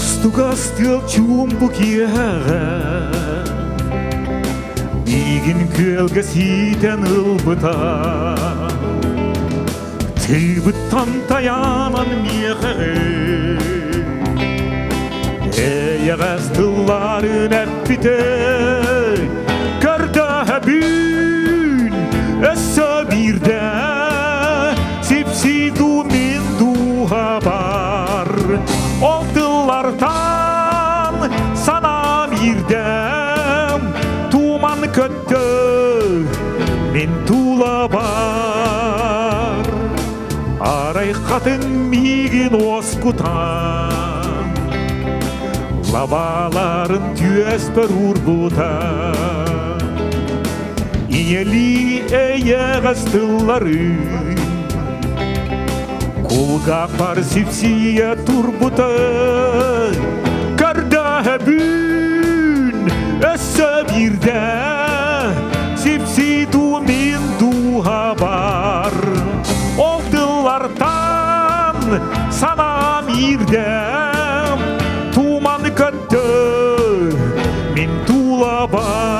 Стугастыл Чуумпуга Игин көлгө ситен ылбыта Тыбыттан таянан мехе Эягастылларын әппите Карда бүн өссө бирде Сипсиду мен духа бар Олтылардан санам ирдем Туман көттө мен тула бар Арай қатын мигин оскутан Лабаларын түйеспер урбутан Иели эйегастылларын Кулга пар сипсия турбута Карда бүн өссө бирде Сипсиду мен духа бар Олдылардан санам ирдем Туман көттө мен тула бар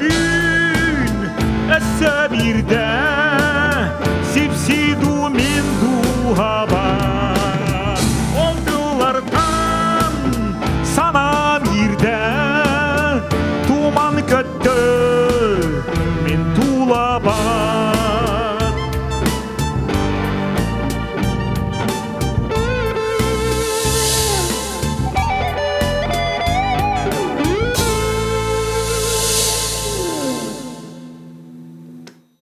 Gün össä birde